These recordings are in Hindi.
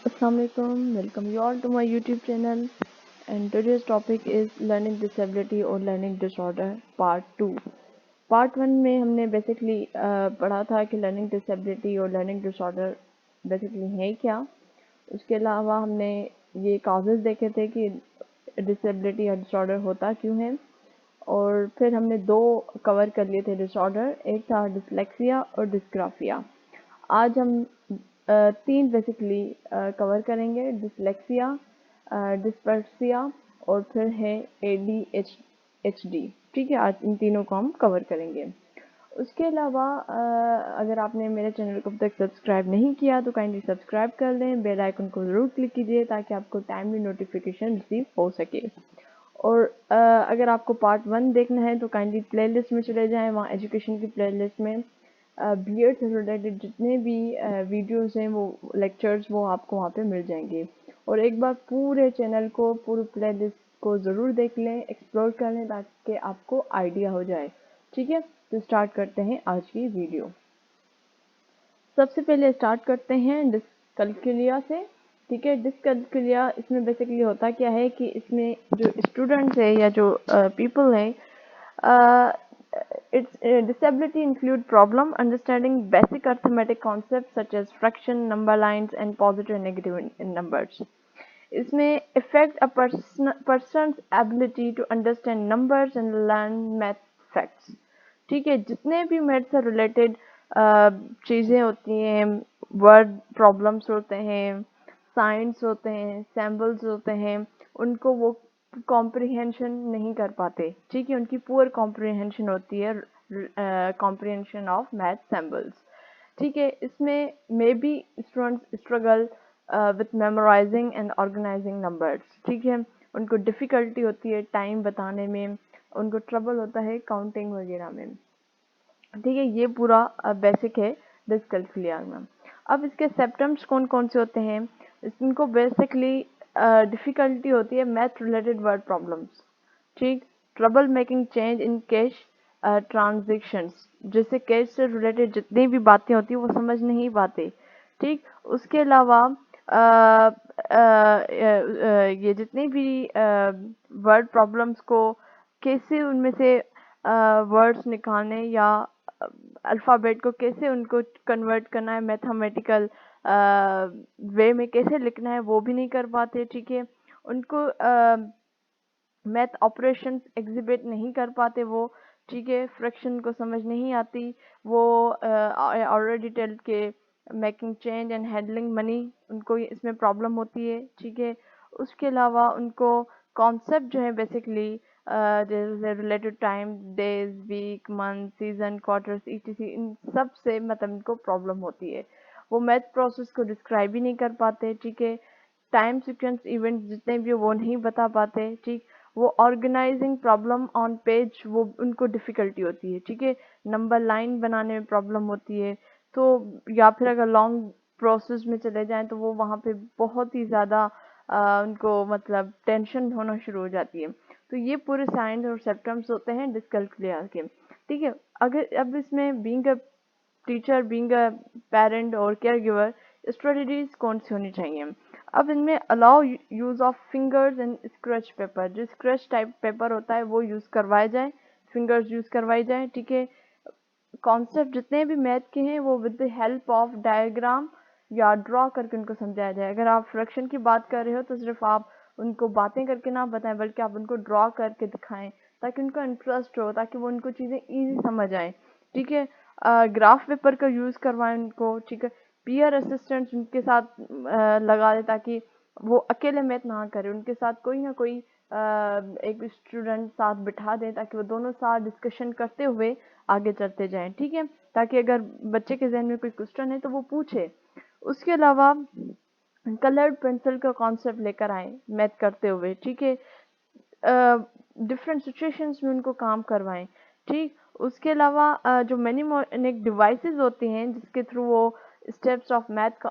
Assalamualaikum, welcome you all to my YouTube channel, and today's topic is learning disability or learning disorder part 2। Part 1 में हमने बेसिकली पढ़ा था कि लर्निंग डिसेबिलिटी और लर्निंग डिसऑर्डर बेसिकली है क्या। उसके अलावा हमने ये काजेस देखे थे कि डिसेबिलिटी या डिसऑर्डर होता क्यों है, और फिर हमने दो कवर कर लिए थे डिसऑर्डर, एक था डिसलेक्सिया और डिस्ग्राफिया। आज हम तीन बेसिकली कवर करेंगे, डिसलेक्सिया, डिस्पर्सिया और फिर है ADHD। ठीक है, आज इन तीनों को हम कवर करेंगे। उसके अलावा अगर आपने मेरे चैनल को अब तक सब्सक्राइब नहीं किया तो काइंडली सब्सक्राइब कर लें, बेल आइकन को ज़रूर क्लिक कीजिए ताकि आपको टाइमली नोटिफिकेशन रिसीव हो सके। और अगर आपको पार्ट 1 देखना है तो काइंडली प्लेलिस्ट में चले जाएं, वहाँ एजुकेशन की प्लेलिस्ट में बीएड से रिलेटेड जितने भी वीडियोस हैं, वो लेक्चर्स, वो आपको वहाँ पे मिल जाएंगे। और एक बार पूरे चैनल को, पूरी प्लेलिस्ट को ज़रूर देख लें, एक्सप्लोर कर लें ताकि आपको आइडिया हो जाए। ठीक है, तो स्टार्ट करते हैं आज की वीडियो। सबसे पहले स्टार्ट करते हैं डिस्कैल्कुलिया से। ठीक है, डिस्कैल्कुलिया इसमें बेसिकली होता क्या है कि इसमें जो स्टूडेंट्स है या जो पीपल है, its disability include problem understanding basic arithmetic concepts such as fraction, number lines, and positive and negative in numbers. इसमें affect a person's ability to understand numbers and learn math facts। ठीक है, जितने भी मैथ से रिलेटेड चीज़ें होती हैं, वर्ड प्रॉब्लम्स होते हैं, साइंस होते हैं, सैम्बल्स होते हैं, उनको वो कॉम्प्रिहेंशन नहीं कर पाते। ठीक है, उनकी पुअर कॉम्प्रिहेंशन होती है, कॉम्प्रिहेंशन ऑफ मैथ सैम्बल्स। ठीक है, इसमें may be students struggle with memorizing and organizing numbers. ठीक है, उनको डिफ़िकल्टी होती है टाइम बताने में, उनको ट्रबल होता है काउंटिंग वगैरह में। ठीक है, ये पूरा बेसिक है डिस्कैल्कुलिया में। अब इसके सिम्टम्स कौन कौन से होते हैं? इनको बेसिकली डिफ़िकल्टी होती है मैथ रिलेटेड वर्ड प्रॉब्लम्स। ठीक, trouble making change in cash transactions, जैसे कैश से रिलेटेड जितनी भी बातें होती हैं वो समझ नहीं पाते। ठीक, उसके अलावा ये जितनी भी वर्ड प्रॉब्लम्स को कैसे उनमें से वर्ड्स निकालने या अल्फ़ाबेट को कैसे उनको कन्वर्ट करना है, मैथमेटिकल वे में कैसे लिखना है, वो भी नहीं कर पाते। ठीक है, उनको मैथ ऑपरेशंस एग्जिबिट नहीं कर पाते वो। ठीक है, फ्रैक्शन को समझ नहीं आती वो, ऑलरेडी टेल के making change and handling money, उनको इसमें प्रॉब्लम होती है। ठीक है, उसके अलावा उनको कॉन्सेप्ट जो है basically related time, days, week, month, season, quarters, ETC, इन सब से मतलब इनको प्रॉब्लम होती है। वो मैथ प्रोसेस को डिस्क्राइब ही नहीं कर पाते। ठीक है, टाइम सीक्वेंस इवेंट्स जितने भी वो नहीं बता पाते। ठीक, वो ऑर्गेनाइजिंग प्रॉब्लम ऑन पेज, वो उनको डिफ़िकल्टी होती है। ठीक है, नंबर लाइन बनाने में प्रॉब्लम होती है। तो या फिर अगर लॉन्ग प्रोसेस में चले जाएं तो वो वहाँ पे बहुत ही ज़्यादा उनको मतलब टेंशन होना शुरू हो जाती है। तो ये पूरे साइंस और सिम्टम्स होते हैं डिस्कैल्कुलिया के। ठीक है, अगर अब इसमें being a teacher, being a parent और केयर गिवर, स्ट्रेटजीज कौन सी होनी चाहिए? अब इनमें allow use of fingers and scratch paper, जो स्क्रैच टाइप पेपर होता है वो यूज़ करवाया जाए, फिंगर्स यूज़ करवाई जाए। ठीक है, कॉन्सेप्ट जितने भी मैथ के हैं वो with the help of diagram या ड्रॉ करके उनको समझाया जाए। अगर आप फ्रैक्शन की बात कर रहे हो तो सिर्फ आप उनको बातें करके ना बताएं, बल्कि आप उनको ड्रॉ करके दिखाएं ताकि उनका इंटरेस्ट हो, ताकि वो उनको चीज़ें ईजी समझ आएँ। ठीक है, ग्राफ पेपर का यूज़ करवाएं उनको। ठीक है, पीयर असिस्टेंट्स उनके साथ लगा दें ताकि वो अकेले मैथ ना करें, उनके साथ कोई ना कोई एक स्टूडेंट साथ बिठा दें ताकि वो दोनों साथ डिस्कशन करते हुए आगे चलते जाएं। ठीक है, ताकि अगर बच्चे के जहन में कोई क्वेश्चन है तो वो पूछे। उसके अलावा कलर्ड पेंसिल का कॉन्सेप्ट लेकर आए मैथ करते हुए। ठीक है, डिफरेंट सिचुएशंस में उनको काम करवाएं। ठीक, उसके अलावा जो मेनीमोनिक डिवाइसेस होते हैं जिसके थ्रू वो स्टेप्स ऑफ मैथ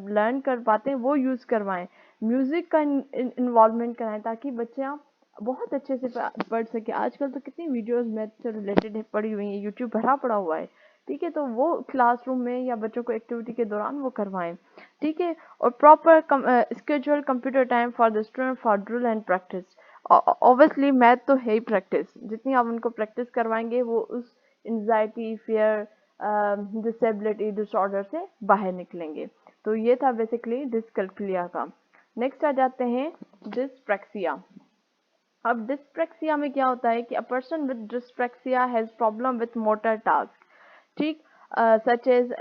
लर्न कर पाते हैं वो यूज़ करवाएं। म्यूज़िक का इन्वॉल्वमेंट कराएं ताकि बच्चे बहुत अच्छे से पढ़ सके। आजकल तो कितनी वीडियोस मैथ से रिलेटेड है पड़ी हुई हैं, यूट्यूब भरा पड़ा हुआ है। ठीक है, तो वो क्लासरूम में या बच्चों को एक्टिविटी के दौरान वो करवाएं ठीक है। और proper schedule computer time for the student for drill and practice. Obviously math तो है ही प्रैक्टिस, जितनी आप उनको प्रैक्टिस करवाएंगे वो उस एंजाइटी, फियर, डिसेबिलिटी डिसऑर्डर से बाहर निकलेंगे। तो ये था बेसिकली डिसकैल्कुलिया का। नेक्स्ट आ जाते हैं डिस्प्रैक्सिया। अब डिस्प्रैक्सिया में क्या होता है कि a person with dyspraxia has problem with motor task, ठीक, such as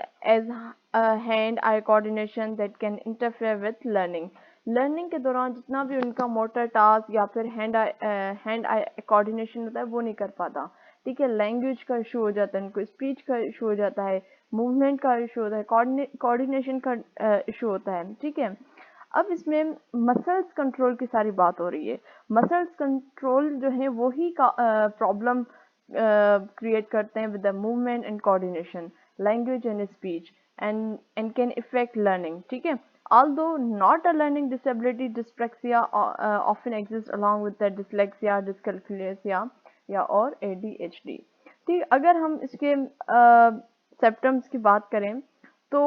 hand eye coordination that can interfere with learning. Learning के दौरान जितना भी उनका मोटर टास्क या फिर हैंड आई कोऑर्डिनेशन होता है वो नहीं कर पाता, ठीक है। लैंग्वेज का इशू हो जाता है, उनको स्पीच का इशू हो जाता है, मूवमेंट का इशू होता है, कोऑर्डिनेशन का इशू होता है, ठीक है। अब इसमें मसल्स कंट्रोल की सारी बात हो रही है। मसल्स कंट्रोल जो है वही का प्रॉब्लम क्रिएट करते हैं with the movement and coordination, language and speech and can effect learning, ठीक है। Although not a learning disability, dyspraxia often exists along with the dyslexia, dyscalculia या और ADHD। ठीक, अगर हम इसके सिम्टम्स की बात करें तो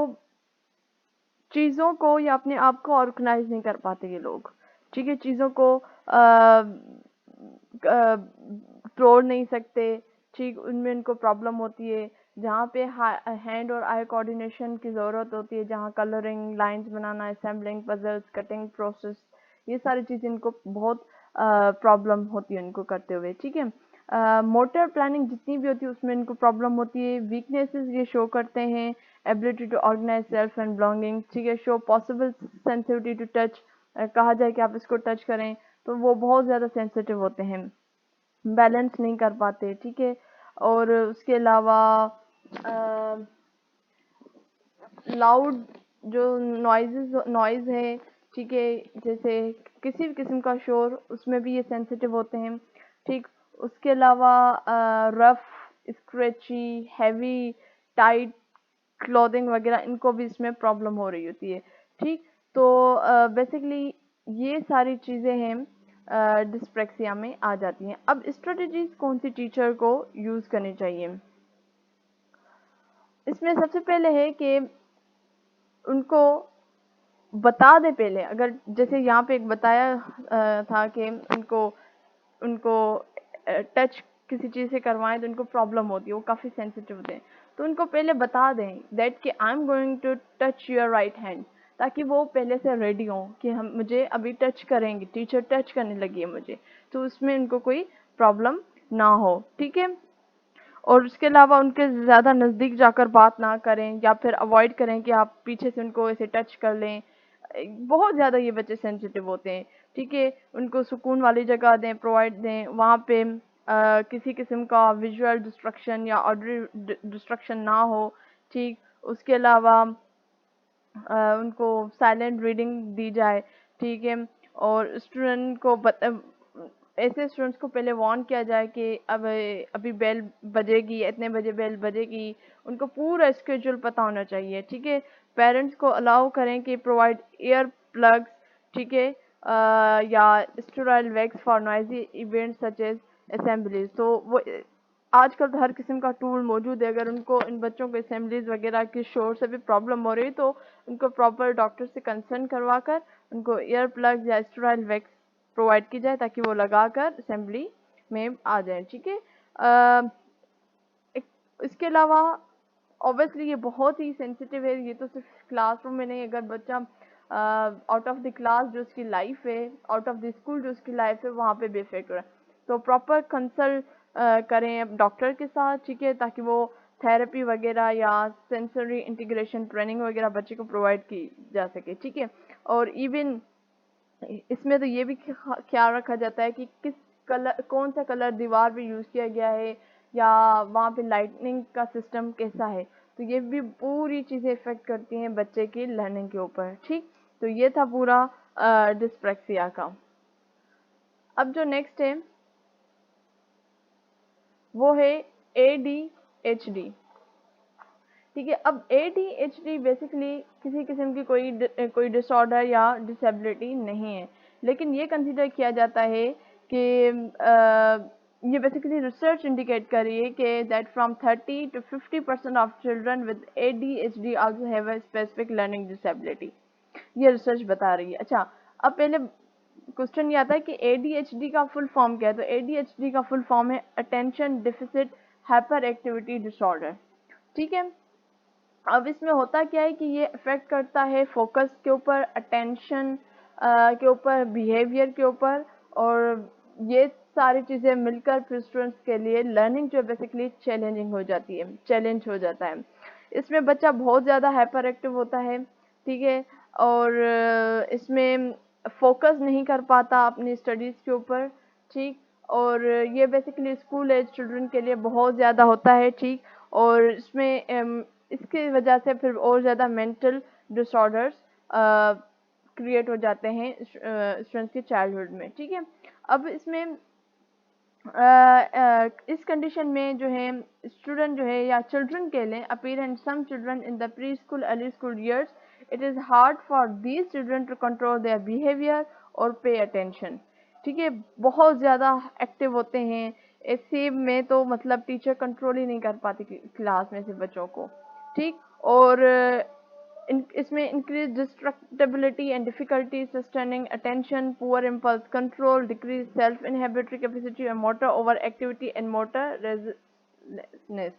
चीज़ों को या अपने आप को ऑर्गेनाइज नहीं कर पाते ये लोग, ठीक है। चीज़ों को तोड़ नहीं सकते, ठीक, उनमें इनको प्रॉब्लम होती है। जहाँ पे हैंड और आई कोऑर्डिनेशन की ज़रूरत होती है, जहाँ कलरिंग, लाइंस बनाना, असेंबलिंग, पजल्स, कटिंग प्रोसेस, ये सारी चीज़ें इनको बहुत प्रॉब्लम होती है इनको करते हुए, ठीक है। मोटर प्लानिंग जितनी भी होती है उसमें इनको प्रॉब्लम होती है। वीकनेसेस ये शो करते हैं, ability to organize self and belonging, ठीक है। Show possible sensitivity to touch, कहा जाए कि आप इसको टच करें तो वो बहुत ज़्यादा सेंसिटिव होते हैं, बैलेंस नहीं कर पाते, ठीक है। और उसके अलावा लाउड जो नॉइज है, ठीक है, जैसे किसी भी किस्म का शोर, उसमें भी ये सेंसिटिव होते हैं, ठीक। उसके अलावा rough, scratchy, heavy, tight clothing वगैरह, इनको भी इसमें प्रॉब्लम हो रही होती है, ठीक। तो बेसिकली ये सारी चीज़ें हैं डिस्प्रैक्सिया में आ जाती हैं। अब स्ट्रेटजीज कौन सी टीचर को यूज़ करनी चाहिए, इसमें सबसे पहले है कि उनको बता दे पहले। अगर जैसे यहाँ पे एक बताया था कि उनको उनको टच किसी चीज़ से करवाएं तो उनको प्रॉब्लम होती है, वो काफ़ी सेंसिटिव होते हैं, तो उनको पहले बता दें दैट कि I am going to touch your right hand, ताकि वो पहले से रेडी हों कि हम मुझे अभी टच करेंगे, टीचर टच करने लगी है मुझे, तो उसमें उनको कोई प्रॉब्लम ना हो, ठीक है। और उसके अलावा उनके ज़्यादा नज़दीक जाकर बात ना करें या फिर अवॉइड करें कि आप पीछे से उनको ऐसे टच कर लें। बहुत ज़्यादा ये बच्चे सेंसिटिव होते हैं, ठीक है। उनको सुकून वाली जगह दें, प्रोवाइड दें, वहाँ पे किसी किस्म का विजुअल डिस्ट्रक्शन या ऑडियो डिस्ट्रक्शन ना हो, ठीक। उसके अलावा उनको साइलेंट रीडिंग दी जाए, ठीक है। और स्टूडेंट को ऐसे स्टूडेंट्स को पहले वार्न किया जाए कि अब अभी बेल बजेगी, इतने बजे बेल बजेगी, उनको पूरा स्केड्यूल पता होना चाहिए, ठीक है। पेरेंट्स को अलाउ करें कि प्रोवाइड ईयर प्लग्स, ठीक है, या sterile wax for noisy events such as assemblies. तो वो आजकल तो हर किस्म का टूल मौजूद है। अगर उनको इन बच्चों को असेंबलीज वगैरह के शोर से भी प्रॉब्लम हो रही है तो उनको प्रॉपर डॉक्टर से कंसल्ट करवा कर उनको ईयर प्लग या स्टेराइल वैक्स प्रोवाइड की जाए ताकि वो लगाकर असेंबली में आ जाए, ठीक है। इसके अलावा ऑब्वियसली ये बहुत ही सेंसिटिव है, ये तो सिर्फ क्लासरूम में नहीं, अगर बच्चा आउट ऑफ द क्लास जो उसकी लाइफ है, आउट ऑफ द स्कूल जो उसकी लाइफ है, वहाँ पे भी इफेक्ट हो रहा है, तो प्रॉपर कंसल्ट करें डॉक्टर के साथ, ठीक है, ताकि वो थेरेपी वगैरह या सेंसरी इंटीग्रेशन ट्रेनिंग वगैरह बच्चे को प्रोवाइड की जा सके, ठीक है। और इवन इसमें तो ये भी ख्याल रखा जाता है कि किस कलर, कौन सा कलर दीवार पे यूज़ किया गया है या वहाँ पे लाइटनिंग का सिस्टम कैसा है, तो ये भी पूरी चीज़ें इफ़ेक्ट करती हैं बच्चे की लर्निंग के ऊपर, ठीक। तो ये था पूरा डिस्प्रैक्सिया का। अब जो नेक्स्ट है वो है ADHD, ठीक है। अब ADHD बेसिकली किसी किस्म की कोई डिसऑर्डर या डिसेबिलिटी नहीं है, लेकिन ये कंसीडर किया जाता है कि ये बेसिकली रिसर्च इंडिकेट कर रही है कि that from 30 to 50% of children with ADHD also have a specific learning disability, ये रिसर्च बता रही है। अच्छा, अब पहले क्वेश्चन ये आता है कि एडीएचडी का फुल फॉर्म क्या है। तो एडीएचडी का फुल फॉर्म है attention deficit hyper activity disorder. ठीक है, अब इसमें होता क्या है कि ये इफेक्ट करता है फोकस के ऊपर, अटेंशन के ऊपर, बिहेवियर के ऊपर, और ये सारी चीज़ें मिलकर फिर स्टूडेंट्स के लिए लर्निंग जो बेसिकली चैलेंजिंग हो जाती है, चैलेंज हो जाता है। इसमें बच्चा बहुत ज़्यादा हाइपर एक्टिव होता है, ठीक है, और इसमें फोकस नहीं कर पाता अपनी स्टडीज़ के ऊपर, ठीक, और ये बेसिकली स्कूल एज चिल्ड्रन के लिए बहुत ज़्यादा होता है, ठीक, और इसमें इसकी वजह से फिर और ज़्यादा मेंटल डिसऑर्डर्स क्रिएट हो जाते हैं स्टूडेंट्स के चाइल्डहुड में, ठीक है। अब इसमें इस कंडीशन में जो है स्टूडेंट जो है या चिल्ड्रन के लिए appear and some children in the pre school early school years it is hard for these children to control their behaviour और पे अटेंशन। ठीक है, बहुत ज़्यादा एक्टिव होते हैं ऐसे में, तो मतलब टीचर कंट्रोल ही नहीं कर पाती क्लास में से बच्चों को, ठीक, और इसमें increase distractibility and difficulty sustaining attention, poor impulse control, decrease self inhibitory capacity और motor over activity and motor resistance,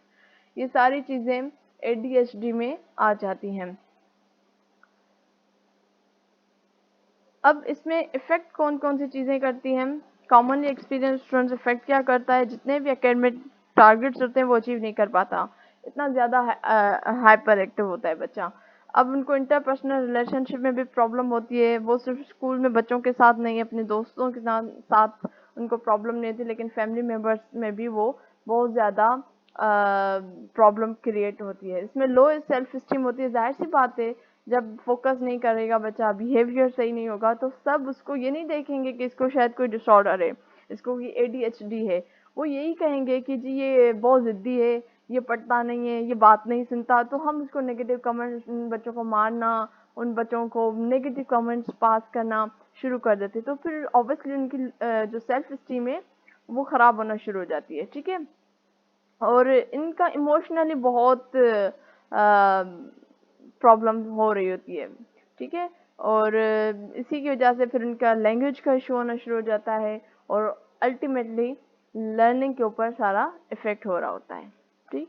ये सारी चीज़ें एडीएचडी में आ जाती हैं। अब इसमें इफेक्ट कौन कौन सी चीज़ें करती हैं। कॉमनली एक्सपीरियंस स्टूडेंट्स इफेक्ट क्या करता है, जितने भी एकेडमिक टारगेट्स होते हैं वो अचीव नहीं कर पाता, इतना ज़्यादा हाइपर एक्टिव होता है बच्चा। अब उनको इंटरपर्सनल रिलेशनशिप में भी प्रॉब्लम होती है, वो सिर्फ स्कूल में बच्चों के साथ नहीं, अपने दोस्तों के साथ उनको प्रॉब्लम नहीं होती, लेकिन फैमिली मेम्बर्स में भी वो बहुत ज़्यादा प्रॉब्लम क्रिएट होती है। इसमें लो सेल्फ स्टीम होती है, जाहिर सी बात है, जब फोकस नहीं करेगा बच्चा, बिहेवियर सही नहीं होगा, तो सब उसको ये नहीं देखेंगे कि इसको शायद कोई डिसऑर्डर है, इसको ये एडीएचडी है, वो यही कहेंगे कि जी ये बहुत ज़िद्दी है, ये पढ़ता नहीं है, ये बात नहीं सुनता। तो हम उसको नेगेटिव कमेंट्स, उन बच्चों को मारना, उन बच्चों को नेगेटिव कमेंट्स पास करना शुरू कर देते, तो फिर ऑब्वियसली उनकी जो सेल्फ स्टीम है वो ख़राब होना शुरू हो जाती है, ठीक है। और इनका इमोशनली बहुत प्रॉब्लम हो रही होती है, ठीक है, और इसी की वजह से फिर उनका लैंग्वेज का इशू होना शुरू हो जाता है, और अल्टीमेटली लर्निंग के ऊपर सारा इफेक्ट हो रहा होता है, ठीक।